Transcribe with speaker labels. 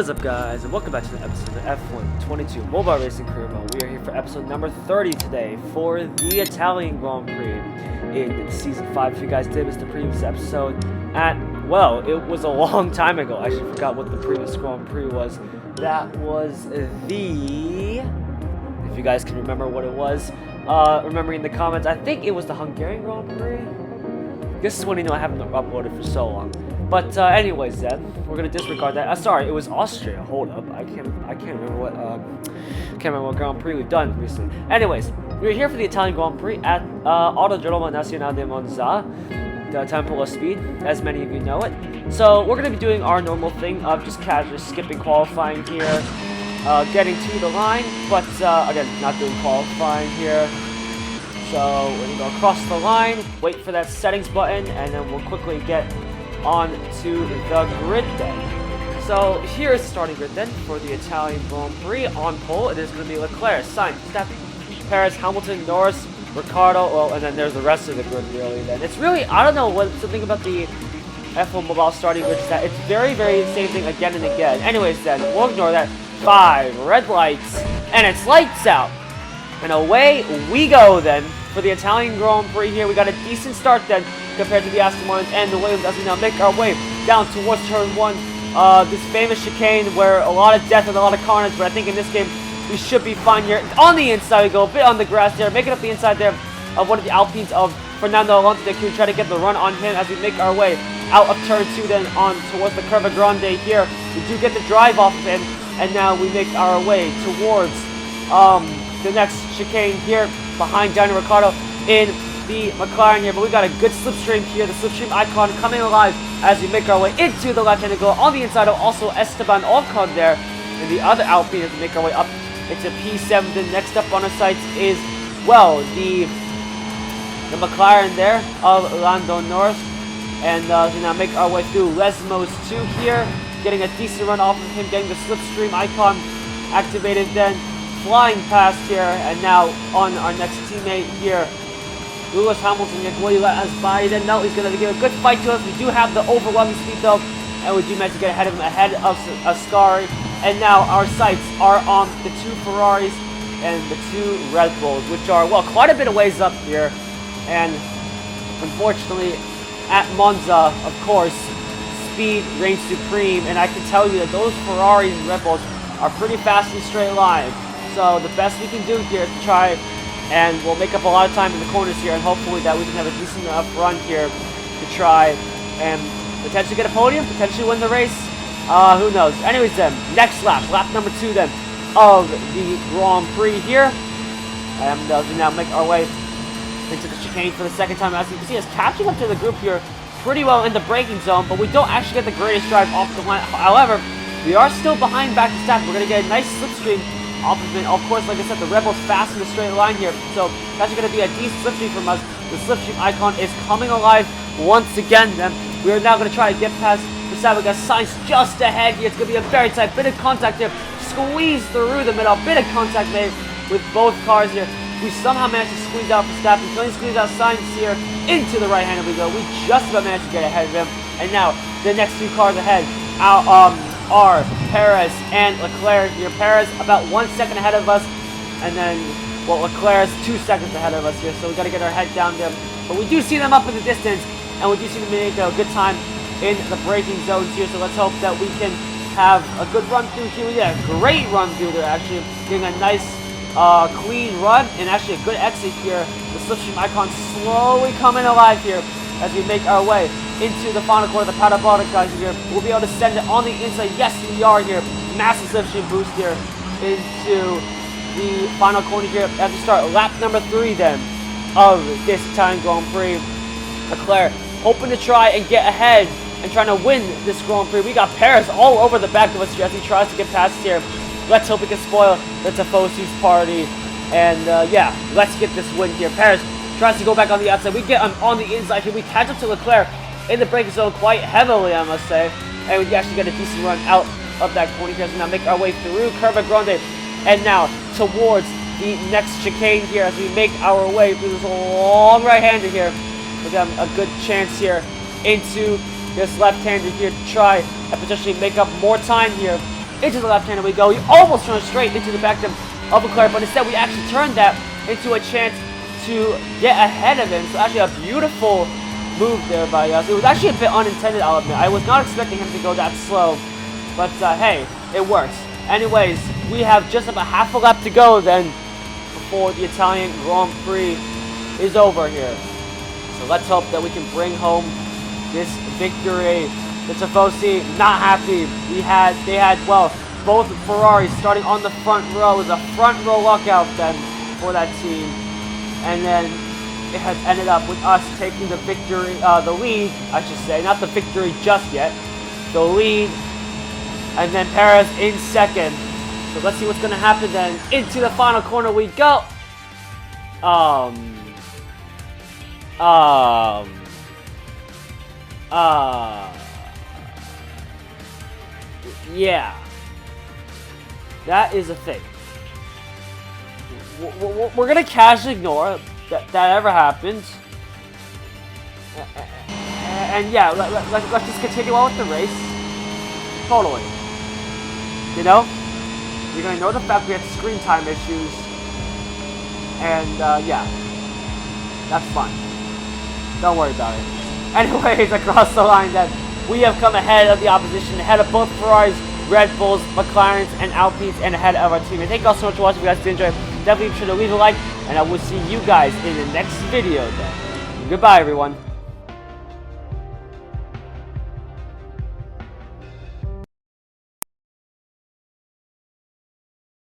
Speaker 1: is up, guys, and welcome back to the episode of F1 22 Mobile Racing Career Mode. We are here for episode number 30 today for the Italian Grand Prix in Season 5. If you guys did miss the previous episode well, it was a long time ago. I actually forgot what the previous Grand Prix was. That was the... If you guys can remember what it was, remember in the comments, I think it was the Hungarian Grand Prix. This is when I haven't uploaded for so long. But anyways, then we're gonna disregard that. Sorry, it was Austria. Hold up, I can't remember what Grand Prix we've done recently. Anyways, we're here for the Italian Grand Prix at Autodromo Nazionale di Monza, the Temple of Speed, as many of you know it. So we're gonna be doing our normal thing of just casually skipping qualifying here, getting to the line, but again, not doing qualifying here. So we're gonna go across the line, wait for that settings button, and then we'll quickly get on to the grid then. So here is the starting grid then for the Italian Grand Prix. On pole, it is going to be Leclerc, Sainz, Verstappen, Perez, Hamilton, Norris, Ricciardo, well, and then there's the rest of the grid really then. It's really, I don't know, what's the thing about the F1 Mobile starting grid is that it's very, very same thing again and again. Anyways then, we'll ignore that. 5 red lights, and it's lights out. And away we go then for the Italian Grand Prix here. We got a decent start then compared to the Aston Martins and the Williams as we now make our way down towards turn 1. This famous chicane where a lot of death and a lot of carnage, but I think in this game we should be fine here. On the inside we go, a bit on the grass there, making up the inside there of one of the Alpines of Fernando Alonso. They could try to get the run on him as we make our way out of turn 2 then on towards the Curva Grande here. We do get the drive off of him, and now we make our way towards the next chicane here behind Daniel Ricciardo in the McLaren here, but we got a good slipstream here, the slipstream icon coming alive as we make our way into the left-handed goal. On the inside, also Esteban Ocon there in the other Alpine as we make our way up into P7. Then next up on our sights is, well, the McLaren there of Lando Norris, and we now make our way through Lesmos 2 here, getting a decent run off of him, getting the slipstream icon activated, then flying past here, and now on our next teammate here, Lewis Hamilton. Will he let us by? Then no, he's going to give a good fight to us. We do have the overwhelming speed though, and we do manage to get ahead of him, ahead of Ascari. And now our sights are on the 2 Ferraris and the 2 Red Bulls, which are, well, quite a bit of ways up here. And unfortunately, at Monza, of course, speed reigns supreme, and I can tell you that those Ferraris and Red Bulls are pretty fast in a straight line. So the best we can do here is to try, and we'll make up a lot of time in the corners here, and hopefully that we can have a decent enough run here to try and potentially get a podium, potentially win the race. Who knows? Anyways then, next lap number 2 then of the Grand Prix here. And we now make our way into the chicane for the second time. As you can see, it's catching up to the group here pretty well in the braking zone, but we don't actually get the greatest drive off the line. However, we are still behind back to stack. We're going to get a nice slipstream off of it. Of course, like I said, the Red Bull's fast in the straight line here, so that's going to be a decent slipstream from us. The slipstream icon is coming alive once again. Then we are now going to try to get past the side. We got Sainz just ahead here. It's going to be a very tight bit of contact here. Squeeze through the middle. Bit of contact made with both cars here. We somehow managed to squeeze out Verstappen. Trying to squeeze out Sainz here into the right hand we go. We just about managed to get ahead of him. And now the next 2 cars ahead are Perez and Leclerc here. Perez about 1 second ahead of us, and then, well, Leclerc is 2 seconds ahead of us here, so we got to get our head down there. But we do see them up in the distance, and we do see them make a good time in the braking zones here, so let's hope that we can have a good run through here. Yeah, great run through there, actually, getting a nice clean run, and actually a good exit here. The slipstream icon slowly coming alive here as we make our way into the final corner of the Parabolica here. We'll be able to send it on the inside. Yes, we are here. Massive slipstream boost here into the final corner here as we start lap number 3 then of this Italian Grand Prix. Leclerc hoping to try and get ahead and trying to win this Grand Prix. We got Perez all over the back of us here as he tries to get past here. Let's hope we can spoil the Tifosi's party. And yeah, let's get this win here. Perez tries to go back on the outside. We get him on the inside here. We catch up to Leclerc in the braking zone quite heavily, I must say. And we actually get a decent run out of that corner here. So now make our way through Curva Grande. And now towards the next chicane here as we make our way through this long right-hander here. We got a good chance here into this left-hander here to try and potentially make up more time here into the left-hander we go. We almost turned straight into the back of Leclerc, but instead we actually turned that into a chance to get ahead of him. So actually a beautiful move there by us. It was actually a bit unintended, I'll admit. I was not expecting him to go that slow, but hey, it works. Anyways, we have just about half a lap to go then before the Italian Grand Prix is over here. So let's hope that we can bring home this victory. The Tifosi not happy. They had well, both Ferraris starting on the front row. It was a front row lockout then for that team, and then it has ended up with us taking the victory, the lead, I should say, not the victory just yet, the lead, and then Perez in second. So let's see what's going to happen then. Into the final corner we go. Yeah. That is a thing. We're going to casually ignore that ever happens. And yeah, let's just continue on with the race. Totally. You know? You're going to know the fact we had screen time issues. And yeah. That's fine. Don't worry about it. Anyways, across the line then, we have come ahead of the opposition, ahead of both Ferraris, Red Bulls, McLarens, and Alpines, and ahead of our team. And thank you all so much for watching. If you guys did enjoy, definitely be sure to leave a like, and I will see you guys in the next video then. Goodbye, everyone.